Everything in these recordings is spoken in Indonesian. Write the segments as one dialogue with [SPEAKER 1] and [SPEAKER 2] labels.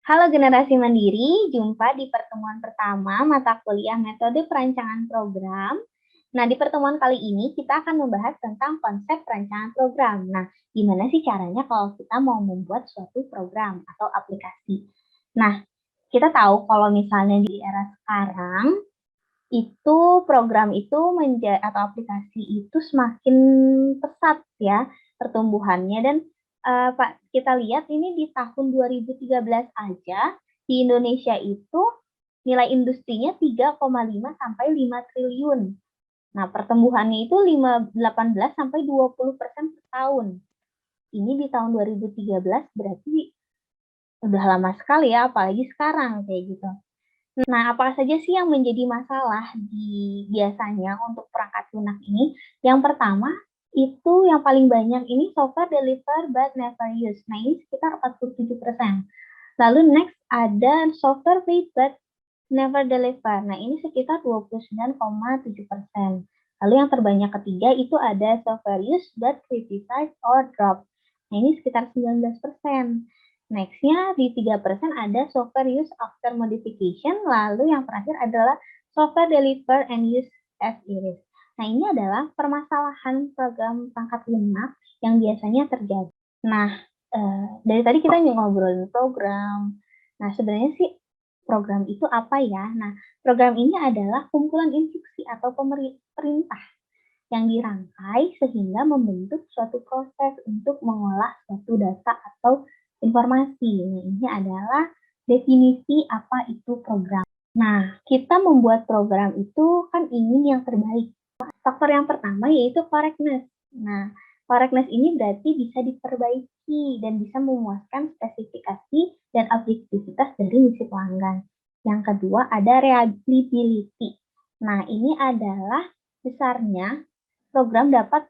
[SPEAKER 1] Halo generasi mandiri, jumpa di pertemuan pertama mata kuliah metode perancangan program. Nah, di pertemuan kali ini kita akan membahas tentang konsep perancangan program. Nah, gimana sih caranya kalau kita mau membuat suatu program atau aplikasi? Nah, kita tahu kalau misalnya di era sekarang, itu program itu atau aplikasi itu semakin pesat ya pertumbuhannya dan Pak kita lihat ini di tahun 2013 aja di Indonesia itu nilai industrinya 3,5 sampai 5 triliun. Nah, pertumbuhannya itu 18 sampai 20% per tahun. Ini di tahun 2013 berarti udah lama sekali ya, apalagi sekarang kayak gitu. Nah, apa saja sih yang menjadi masalah biasanya untuk perangkat lunak ini? Yang pertama, itu yang paling banyak ini software deliver but never use. Nah, ini sekitar 47%. Lalu next ada software build but never deliver. Nah, ini sekitar 29,7%. Lalu yang terbanyak ketiga itu ada software use but criticize or drop. Nah, ini sekitar 19%. Next-nya di 3% ada software use after modification, lalu yang terakhir adalah software deliver and use as is. Nah, ini adalah permasalahan program perangkat lunak yang biasanya terjadi. Nah, dari tadi kita ngobrolin program. Nah, sebenarnya sih program itu apa ya? Nah, program ini adalah kumpulan instruksi atau perintah yang dirangkai sehingga membentuk suatu proses untuk mengolah suatu data atau informasi. Nah, ini adalah definisi apa itu program. Nah, kita membuat program itu kan ingin yang terbaik. Faktor yang pertama yaitu correctness. Nah, correctness ini berarti bisa diperbaiki dan bisa memuaskan spesifikasi dan objektivitas dari misi pelanggan. Yang kedua ada reliability. Nah, ini adalah besarnya program dapat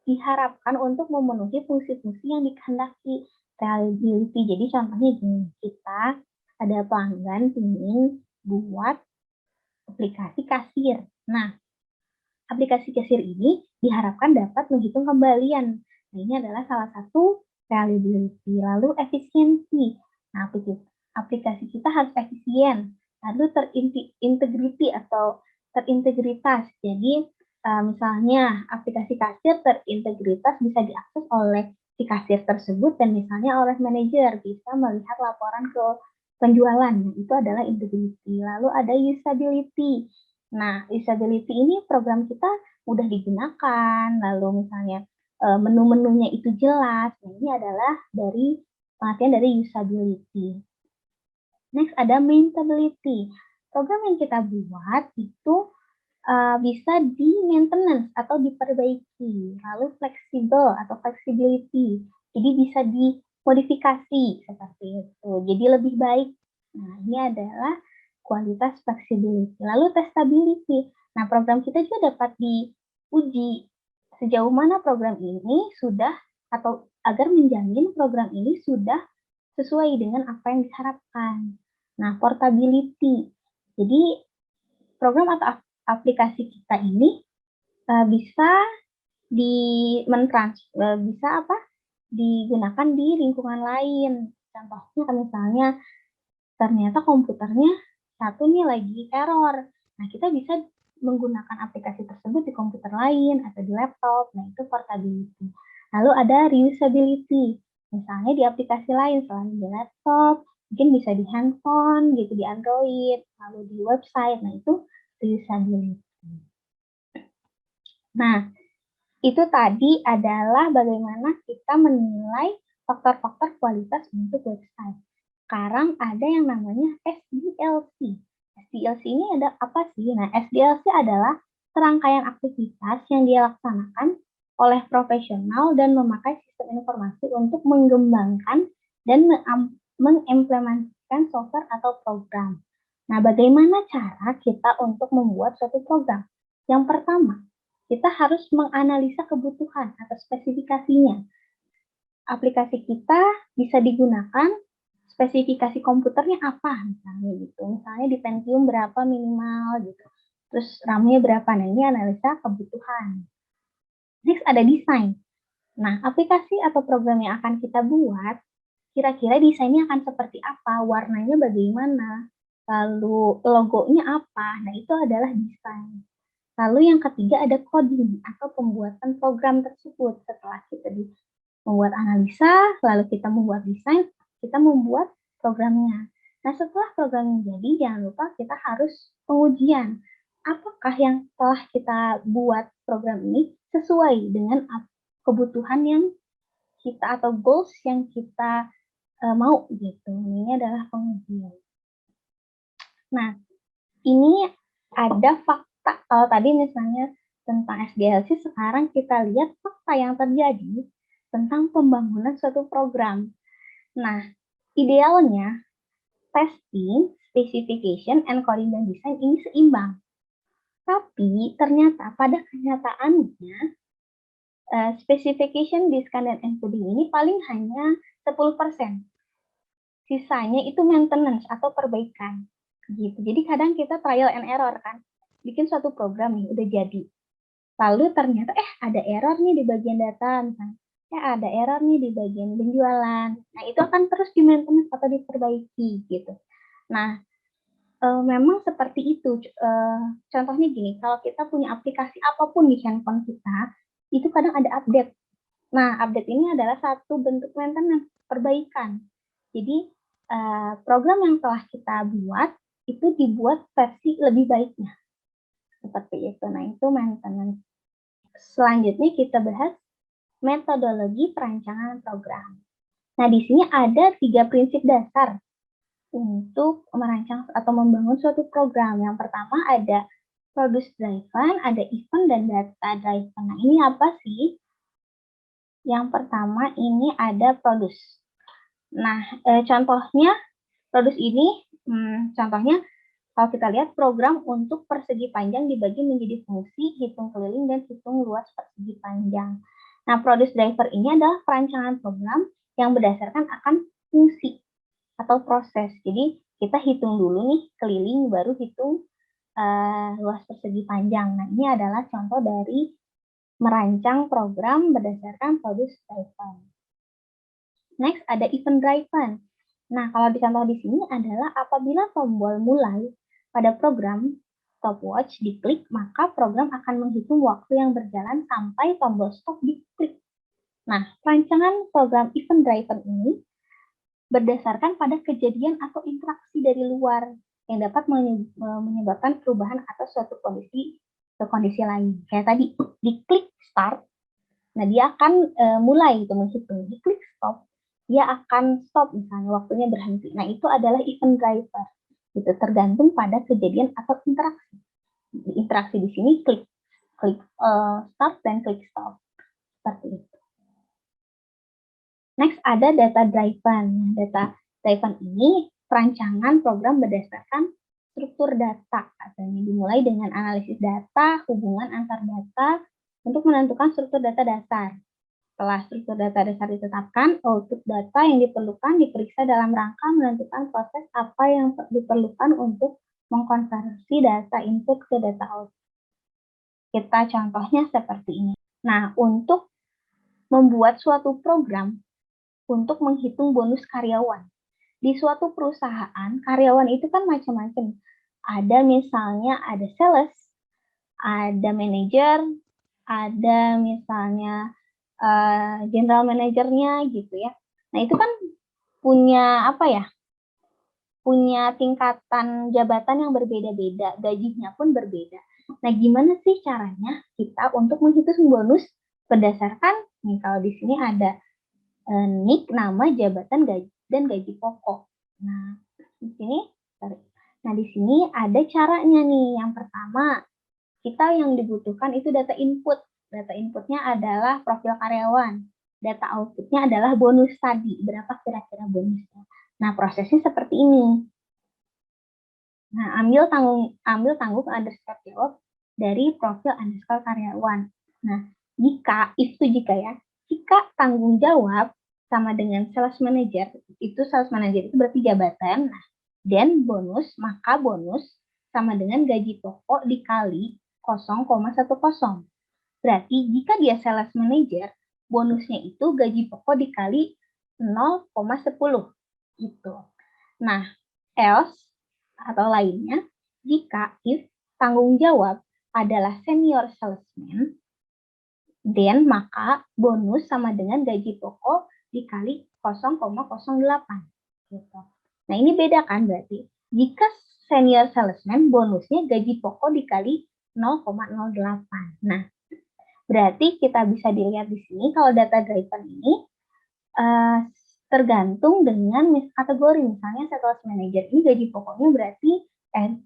[SPEAKER 1] diharapkan untuk memenuhi fungsi-fungsi yang dikehendaki. Reliability. Jadi contohnya gini, kita ada pelanggan ingin buat aplikasi kasir. Nah, aplikasi kasir ini diharapkan dapat menghitung kembalian. Nah, ini adalah salah satu reliability. Lalu efisiensi. Nah, aplikasi kita harus efisien. Lalu terintegriti atau terintegritas. Jadi, misalnya aplikasi kasir terintegritas bisa diakses oleh si kasir tersebut dan misalnya oleh manajer bisa melihat laporan ke penjualan. Nah, itu adalah integrity. Lalu ada usability. Nah, usability ini program kita mudah digunakan, lalu misalnya menu-menunya itu jelas. Nah, ini adalah dari pengertian dari usability. Next ada maintainability. Program yang kita buat itu bisa di maintenance atau diperbaiki. Lalu fleksibel atau flexibility. Jadi bisa dimodifikasi seperti itu. Jadi lebih baik. Nah, ini adalah kualitas flexibility. Lalu testability. Nah, program kita juga dapat diuji sejauh mana program ini sudah atau agar menjamin program ini sudah sesuai dengan apa yang diharapkan. Nah, portability. Jadi program atau aplikasi kita ini bisa bisa apa? Digunakan di lingkungan lain. Contohnya misalnya ternyata komputernya satu nih lagi error. Nah, kita bisa menggunakan aplikasi tersebut di komputer lain atau di laptop. Nah, itu portability. Lalu ada reusability. Misalnya di aplikasi lain selain di laptop, mungkin bisa di handphone gitu, di Android, lalu di website. Nah, itu reusability. Nah, itu tadi adalah bagaimana kita menilai faktor-faktor kualitas untuk website. Sekarang ada yang namanya SDLC. SDLC ini ada apa sih? Nah, SDLC adalah serangkaian aktivitas yang dilaksanakan oleh profesional dan memakai sistem informasi untuk mengembangkan dan mengimplementasikan software atau program. Nah, bagaimana cara kita untuk membuat suatu program? Yang pertama, kita harus menganalisa kebutuhan atau spesifikasinya. Aplikasi kita bisa digunakan, spesifikasi komputernya apa misalnya gitu. Misalnya di Pentium berapa minimal gitu. Terus RAM-nya berapa. Nah, ini analisa kebutuhan. Next ada desain. Nah, aplikasi atau program yang akan kita buat kira-kira desainnya akan seperti apa, warnanya bagaimana, lalu logonya apa. Nah, itu adalah desain. Lalu yang ketiga ada coding atau pembuatan program tersebut. Setelah kita membuat analisa, lalu kita membuat desain, kita membuat programnya. Nah, setelah program jadi, jangan lupa kita harus pengujian. Apakah yang telah kita buat program ini sesuai dengan kebutuhan yang kita atau goals yang kita mau gitu. Ini adalah pengujian. Nah, ini ada fakta. Kalau tadi misalnya tentang SDLC, sekarang kita lihat fakta yang terjadi tentang pembangunan suatu program. Nah, idealnya testing, specification, and coding dan design ini seimbang. Tapi ternyata pada kenyataannya specification, design, dan encoding ini paling hanya 10%. Sisanya itu maintenance atau perbaikan. Gitu. Jadi kadang kita trial and error kan. Bikin suatu program nih udah jadi. Lalu ternyata ada error nih di bagian data misalnya. Ada error nih di bagian penjualan. Nah, itu akan terus di maintenance atau diperbaiki gitu. Nah, memang seperti itu. Contohnya gini, kalau kita punya aplikasi apapun di handphone kita, itu kadang ada update. Nah, update ini adalah satu bentuk maintenance, perbaikan. Jadi, program yang telah kita buat, itu dibuat versi lebih baiknya. Seperti itu. Nah, itu maintenance. Selanjutnya kita bahas metodologi perancangan program. Nah, di sini ada 3 prinsip dasar untuk merancang atau membangun suatu program. Yang pertama ada produce driven, ada event, dan data driven. Nah, ini apa sih? Yang pertama ini ada produce. Nah, contohnya produce ini, contohnya kalau kita lihat program untuk persegi panjang dibagi menjadi fungsi, hitung keliling, dan hitung luas persegi panjang. Nah, produce driver ini adalah perancangan program yang berdasarkan akan fungsi atau proses. Jadi, kita hitung dulu nih keliling, baru hitung luas persegi panjang. Nah, ini adalah contoh dari merancang program berdasarkan produce driver. Next, ada event driven. Nah, kalau dicontoh di sini adalah apabila tombol mulai pada program stopwatch diklik, maka program akan menghitung waktu yang berjalan sampai tombol stop diklik. Nah, rancangan program event driven ini berdasarkan pada kejadian atau interaksi dari luar yang dapat menyebabkan perubahan atau suatu kondisi ke kondisi lain. Kayak tadi, diklik start, nah dia akan mulai itu menghitung. Diklik stop, dia akan stop misalnya waktunya berhenti. Nah, itu adalah event driver. Itu tergantung pada kejadian atau interaksi. Interaksi di sini klik start dan klik stop. Seperti itu. Next ada data driven. Data driven ini perancangan program berdasarkan struktur data. Katanya dimulai dengan analisis data, hubungan antar data untuk menentukan struktur data dasar. Setelah struktur data dasar ditetapkan, output data yang diperlukan diperiksa dalam rangka menentukan proses apa yang diperlukan untuk mengkonversi data input ke data output. Kita contohnya seperti ini. Nah, untuk membuat suatu program untuk menghitung bonus karyawan. Di suatu perusahaan, karyawan itu kan macam-macam. Ada misalnya ada sales, ada manajer, ada misalnya general manajernya gitu ya. Nah, itu kan punya apa ya? Punya tingkatan jabatan yang berbeda-beda, gajinya pun berbeda. Nah, gimana sih caranya kita untuk menghitung bonus berdasarkan nih kalau di sini ada NIK, nama, jabatan, gaji dan gaji pokok. Nah, di sini ada caranya nih. Yang pertama, kita yang dibutuhkan itu data input. Data inputnya adalah profil karyawan. Data outputnya adalah bonus tadi. Berapa kira-kira bonusnya? Nah, prosesnya seperti ini. Nah, ambil tanggung underscore jawab dari profil underscore karyawan. Nah, jika tanggung jawab sama dengan sales manager, itu sales manager itu berarti jabatan. Nah, dan bonus, maka bonus sama dengan gaji pokok dikali 0,10. Berarti jika dia sales manager, bonusnya itu gaji pokok dikali 0,10 gitu. Nah, else atau lainnya, jika if tanggung jawab adalah senior salesman, then maka bonus sama dengan gaji pokok dikali 0,08 gitu. Nah, ini beda kan berarti. Jika senior salesman bonusnya gaji pokok dikali 0,08. Nah, berarti kita bisa dilihat di sini kalau data Gryphon ini tergantung dengan kategori. Misalnya sales manager ini gaji pokoknya berarti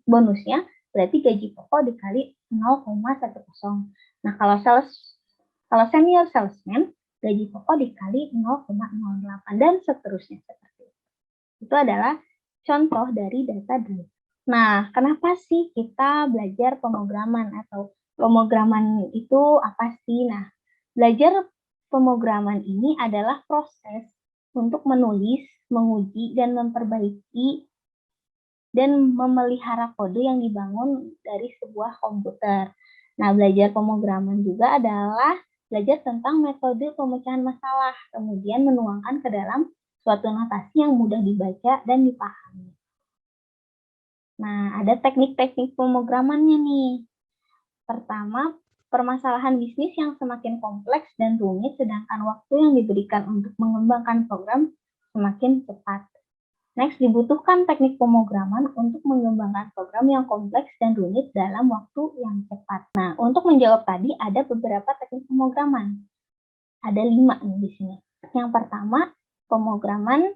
[SPEAKER 1] bonusnya berarti gaji pokok dikali 0,10. Nah, kalau senior salesman gaji pokok dikali 0,08 dan seterusnya seperti itu. Itu adalah contoh dari data drive. Nah, kenapa sih kita belajar pemrograman atau pemrograman itu apa sih? Nah, belajar pemrograman ini adalah proses untuk menulis, menguji, dan memperbaiki dan memelihara kode yang dibangun dari sebuah komputer. Nah, belajar pemrograman juga adalah belajar tentang metode pemecahan masalah, kemudian menuangkan ke dalam suatu notasi yang mudah dibaca dan dipahami. Nah, ada teknik-teknik pemrogramannya nih. Pertama, permasalahan bisnis yang semakin kompleks dan rumit, sedangkan waktu yang diberikan untuk mengembangkan program semakin cepat. Next, dibutuhkan teknik pemrograman untuk mengembangkan program yang kompleks dan rumit dalam waktu yang cepat. Nah, untuk menjawab tadi ada beberapa teknik pemrograman. Ada 5 nih di sini. Yang pertama, pemrograman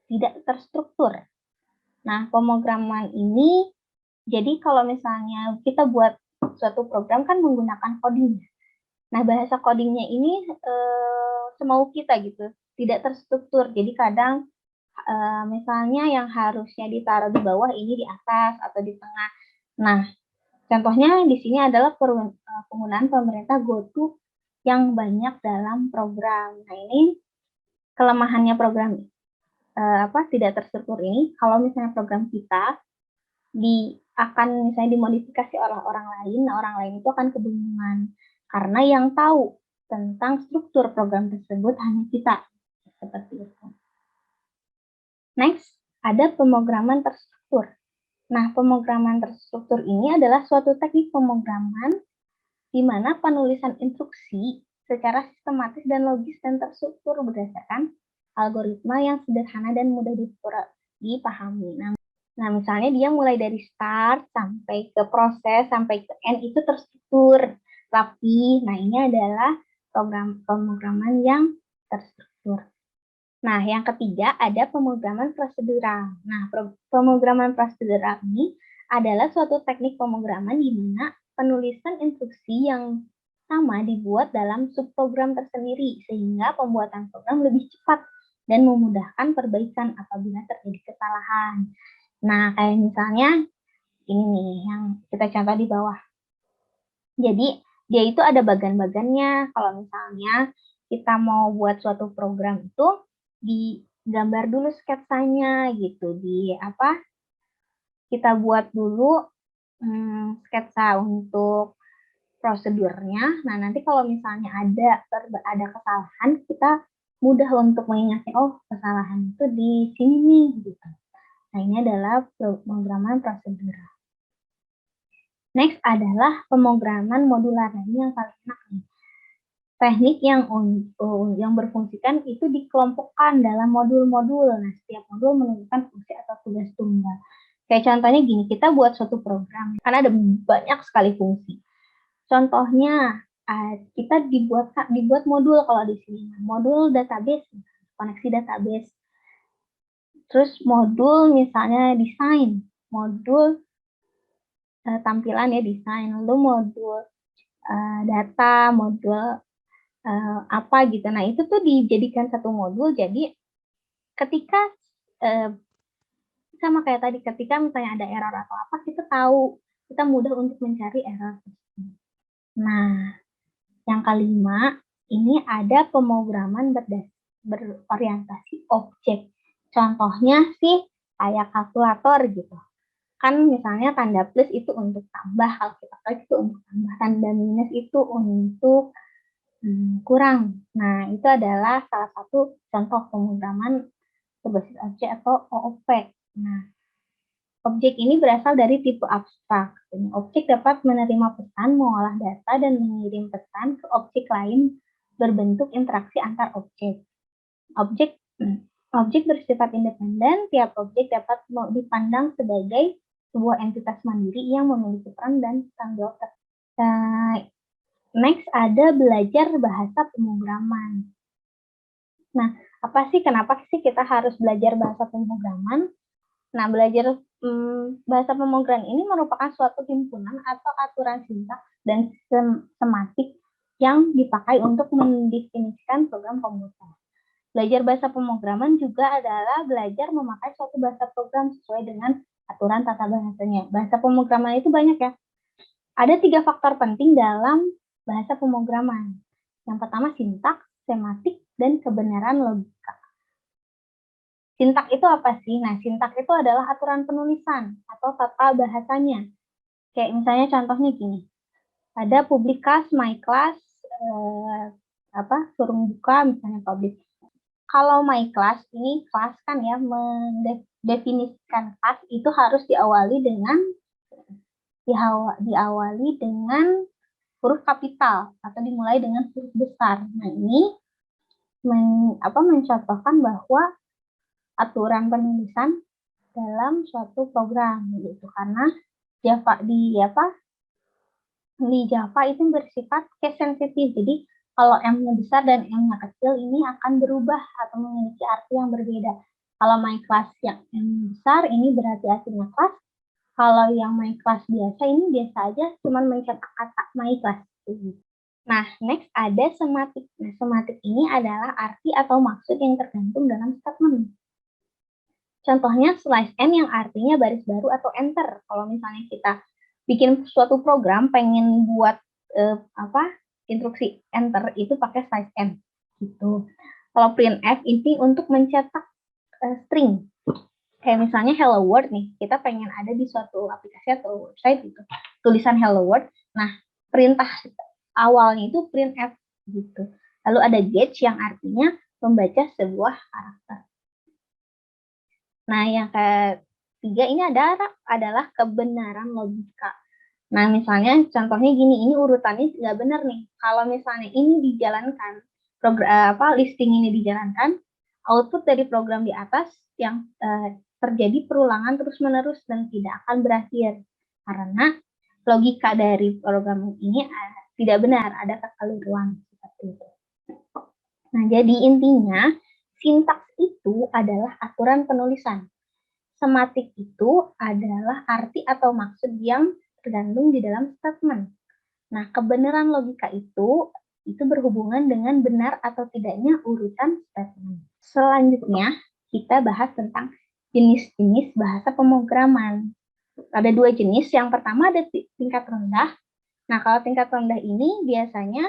[SPEAKER 1] tidak terstruktur. Nah, pemrograman ini, jadi kalau misalnya kita buat suatu program kan menggunakan coding. Nah, bahasa codingnya ini semau kita gitu, tidak terstruktur. Jadi kadang misalnya yang harusnya ditaruh di bawah ini di atas atau di tengah. Nah, contohnya di sini adalah penggunaan pemerintah GoTo yang banyak dalam program. Nah, ini kelemahannya program tidak terstruktur ini. Kalau misalnya program kita akan misalnya dimodifikasi oleh orang lain, nah orang lain itu akan kebingungan karena yang tahu tentang struktur program tersebut hanya kita, seperti itu. Next, ada pemrograman terstruktur. Nah, pemrograman terstruktur ini adalah suatu teknik pemrograman di mana penulisan instruksi secara sistematis dan logis dan terstruktur berdasarkan algoritma yang sederhana dan mudah dipahami. Nah, misalnya dia mulai dari start sampai ke proses sampai ke end itu terstruktur, rapi. Nah, ini adalah pemrograman yang terstruktur. Nah, yang ketiga ada pemrograman prosedural. Nah, pemrograman prosedural ini adalah suatu teknik pemrograman di mana penulisan instruksi yang sama dibuat dalam subprogram tersendiri sehingga pembuatan program lebih cepat dan memudahkan perbaikan apabila terjadi kesalahan. Nah, kayak misalnya ini nih yang kita contoh di bawah. Jadi, dia itu ada bagan-bagannya. Kalau misalnya kita mau buat suatu program itu digambar dulu sketsanya gitu. Kita buat dulu sketsa untuk prosedurnya. Nah, nanti kalau misalnya ada kesalahan, kita mudah untuk mengingatnya, oh, kesalahan itu di sini nih gitu. Nah, ini adalah pemrograman prosedural. Next adalah pemrograman modular. Nah, ini yang paling enak nih. Teknik yang berfungsikan itu dikelompokkan dalam modul-modul. Nah, setiap modul menunjukkan fungsi atau tugas tunggal. Kayak contohnya gini, kita buat suatu program, karena ada banyak sekali fungsi. Contohnya, kita dibuat modul kalau di sini. Modul database, koneksi database. Terus modul misalnya desain, modul tampilan ya desain, lalu modul data, modul apa gitu. Nah, itu tuh dijadikan satu modul, jadi ketika sama kayak tadi, ketika misalnya ada error atau apa, kita mudah untuk mencari error. Nah, yang kelima, ini ada pemrograman berorientasi objek. Contohnya sih kayak kalkulator gitu. Kan misalnya tanda plus itu untuk tambah, kalau kita klik itu untuk tambah, tanda minus itu untuk kurang. Nah, itu adalah salah satu contoh pemrograman berbasis objek atau OOP. Nah, objek ini berasal dari tipe abstrak. Objek dapat menerima pesan, mengolah data, dan mengirim pesan ke objek lain berbentuk interaksi antar objek. Objek bersifat independen, tiap objek dapat dipandang sebagai sebuah entitas mandiri yang memiliki peran dan tanggung jawab. Next ada belajar bahasa pemrograman. Nah, kenapa sih kita harus belajar bahasa pemrograman? Nah, belajar bahasa pemrograman ini merupakan suatu himpunan atau aturan sintaks dan sematik yang dipakai untuk mendefinisikan program komputer. Belajar bahasa pemrograman juga adalah belajar memakai suatu bahasa program sesuai dengan aturan tata bahasanya. Bahasa pemrograman itu banyak ya. Ada 3 faktor penting dalam bahasa pemrograman. Yang pertama sintaks, sematik, dan kebenaran logika. Sintaks itu apa sih? Nah, sintaks itu adalah aturan penulisan atau tata bahasanya. Kayak misalnya contohnya gini. Ada public class, my class, suruh buka misalnya public. Kalau my class ini kelas kan ya, mendefinisikan kelas itu harus diawali dengan huruf kapital atau dimulai dengan huruf besar. Nah, ini mencontohkan bahwa aturan penulisan dalam suatu program gitu, karena di Java itu bersifat case sensitif. Jadi kalau M-nya besar dan M-nya kecil ini akan berubah atau memiliki arti yang berbeda. Kalau my class yang M besar ini berarti artinya kelas. Kalau yang my class biasa ini biasa aja cuman mencetak kata my class. Nah, next ada sematik. Nah, sematik ini adalah arti atau maksud yang tergantung dalam statement. Contohnya slice N yang artinya baris baru atau enter. Kalau misalnya kita bikin suatu program pengen buat instruksi enter itu pakai slice N gitu. Kalau printf ini untuk mencetak string. Kayak misalnya hello world nih, kita pengen ada di suatu aplikasi atau website gitu. Tulisan hello world. Nah, perintah awalnya itu printf gitu. Lalu ada get yang artinya membaca sebuah karakter. Nah, yang ketiga ini adalah kebenaran logika. Nah, misalnya contohnya gini, ini urutannya nggak benar nih. Kalau misalnya ini dijalankan, listing ini dijalankan, output dari program di atas yang terjadi perulangan terus-menerus dan tidak akan berakhir. Karena logika dari program ini tidak benar, ada kekeliruan seperti itu. Nah, jadi intinya sintaks itu adalah aturan penulisan. Sematik itu adalah arti atau maksud yang tergantung di dalam statement. Nah, kebenaran logika itu berhubungan dengan benar atau tidaknya urutan statement. Selanjutnya, kita bahas tentang jenis-jenis bahasa pemrograman. Ada 2 jenis. Yang pertama ada tingkat rendah. Nah, kalau tingkat rendah ini biasanya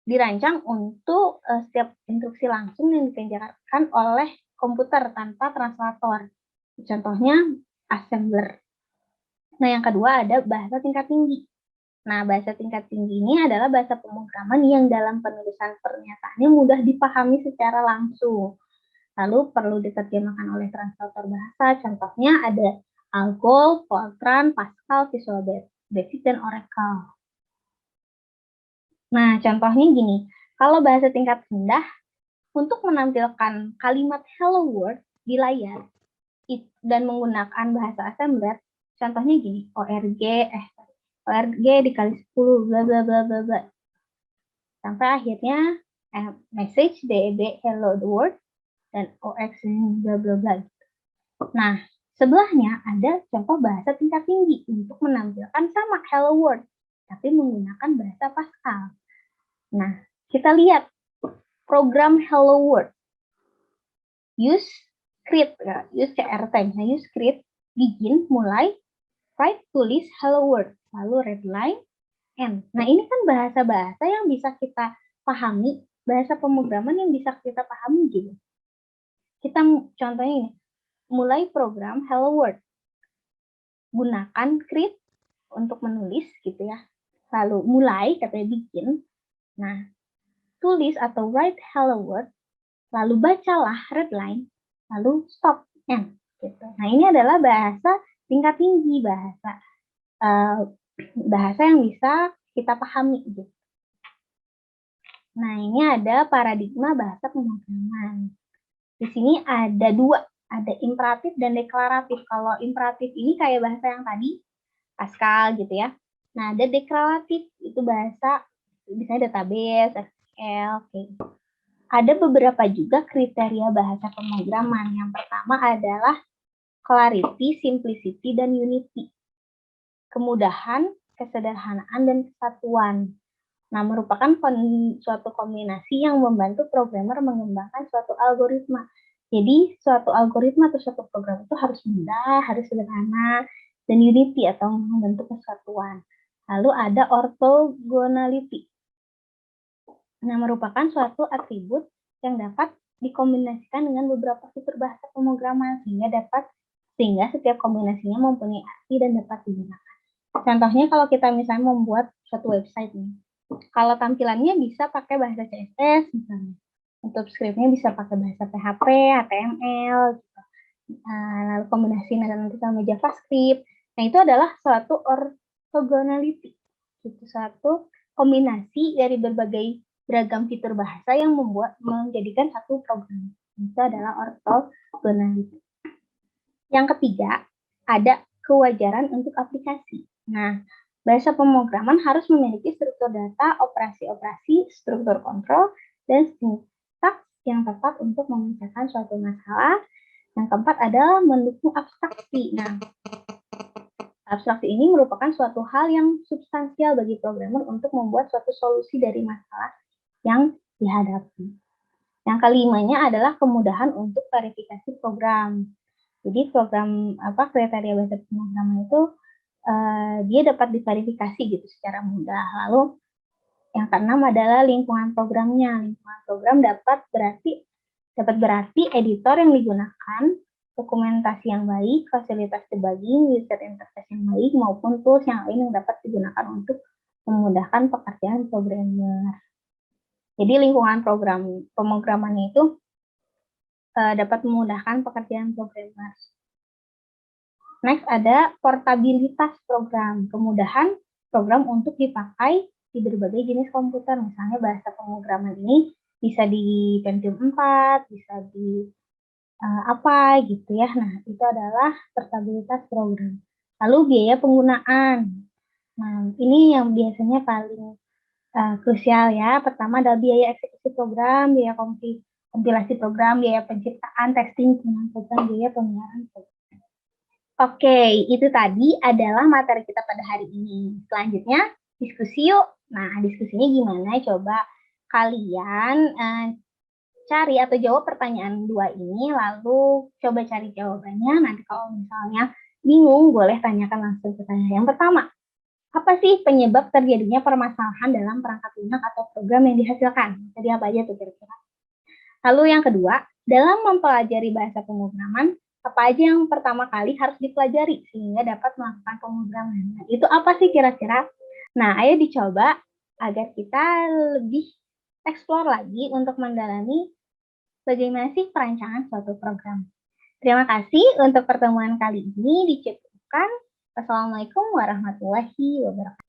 [SPEAKER 1] dirancang untuk setiap instruksi langsung yang dikerjakan oleh komputer tanpa translator. Contohnya assembler. Nah, yang kedua ada bahasa tingkat tinggi. Nah, bahasa tingkat tinggi ini adalah bahasa pemrograman yang dalam penulisan pernyataannya mudah dipahami secara langsung. Lalu perlu diterjemahkan oleh translator bahasa. Contohnya ada Algol, Fortran, Pascal, Visual Basic, dan Oracle. Nah, contohnya gini. Kalau bahasa tingkat rendah, untuk menampilkan kalimat hello world di layar dan menggunakan bahasa assembler, contohnya gini, ORG dikali 10, bla bla bla bla bla. Sampai akhirnya message DEB hello world dan OX bla bla bla. Nah, sebelahnya ada contoh bahasa tingkat tinggi untuk menampilkan sama hello world, tapi menggunakan bahasa Pascal. Nah, kita lihat program hello world. Use create, use CRT. Nah, use create, begin, mulai, write, tulis, hello world, lalu redline, end. Nah, ini kan bahasa-bahasa yang bisa kita pahami, bahasa pemrograman yang bisa kita pahami gitu. Kita contohnya ini, mulai program hello world. Gunakan create untuk menulis gitu ya. Lalu mulai, katanya bikin. Nah, tulis atau write hello world, lalu bacalah redline, lalu stop, end. Gitu. Nah, ini adalah bahasa tingkat tinggi, bahasa yang bisa kita pahami. Gitu. Nah, ini ada paradigma bahasa pemrograman. Di sini ada dua, ada imperatif dan deklaratif. Kalau imperatif ini kayak bahasa yang tadi, Pascal gitu ya. Nah, ada deklaratif, itu bahasa, misalnya database, SQL, oke. Ada beberapa juga kriteria bahasa pemrograman. Yang pertama adalah clarity, simplicity, dan unity. Kemudahan, kesederhanaan, dan kesatuan. Nah, merupakan suatu kombinasi yang membantu programmer mengembangkan suatu algoritma. Jadi, suatu algoritma atau suatu program itu harus mudah, harus sederhana, dan unity atau membentuk kesatuan. Lalu ada orthogonality. Nah, merupakan suatu atribut yang dapat dikombinasikan dengan beberapa fitur bahasa pemrograman sehingga setiap kombinasinya mempunyai arti dan dapat digunakan. Contohnya kalau kita misalnya membuat suatu website nih. Kalau tampilannya bisa pakai bahasa CSS misalnya. Untuk scriptnya bisa pakai bahasa PHP, HTML, gitu. Lalu kombinasi nanti sama JavaScript. Nah, itu adalah suatu orthogonality. Itu suatu kombinasi dari berbagai beragam fitur bahasa yang menjadikan satu program. Itu adalah orthogonality. Yang ketiga, ada kewajaran untuk aplikasi. Nah, bahasa pemrograman harus memiliki struktur data, operasi-operasi, struktur kontrol, dan sintaks yang tepat untuk memecahkan suatu masalah. Yang keempat adalah mendukung abstraksi. Nah, abstraksi ini merupakan suatu hal yang substansial bagi programmer untuk membuat suatu solusi dari masalah yang dihadapi. Yang kelimanya adalah kemudahan untuk verifikasi program. Jadi kriteria bahasa pemrograman itu dia dapat diverifikasi gitu secara mudah. Lalu yang keenam adalah lingkungan programnya. Lingkungan program dapat berarti editor yang digunakan, dokumentasi yang baik, fasilitas debugging, user interface yang baik, maupun tools yang lain yang dapat digunakan untuk memudahkan pekerjaan programmer. Jadi lingkungan pemrograman itu dapat memudahkan pekerjaan programmer. Next ada portabilitas program, kemudahan program untuk dipakai di berbagai jenis komputer. Misalnya bahasa pemrograman ini bisa di Pentium 4, bisa di apa gitu ya. Nah, itu adalah portabilitas program. Lalu biaya penggunaan. Nah, ini yang biasanya paling krusial ya. Pertama adalah biaya eksekusi program, biaya kompilasi program, biaya penciptaan, testing, program, biaya pemeliharaan program. Oke, itu tadi adalah materi kita pada hari ini. Selanjutnya, diskusi yuk. Nah, diskusinya gimana? Coba kalian cari atau jawab pertanyaan 2 ini, lalu coba cari jawabannya. Nanti kalau misalnya bingung, boleh tanyakan langsung ke saya. Yang pertama, apa sih penyebab terjadinya permasalahan dalam perangkat lunak atau program yang dihasilkan? Jadi apa aja tuh kira-kira? Lalu yang kedua, dalam mempelajari bahasa pemrograman, apa aja yang pertama kali harus dipelajari sehingga dapat melakukan pemrograman? Nah, itu apa sih kira-kira? Nah, ayo dicoba agar kita lebih eksplor lagi untuk mendalami bagaimana sih perancangan suatu program. Terima kasih untuk pertemuan kali ini dicukupkan. Wassalamualaikum warahmatullahi wabarakatuh.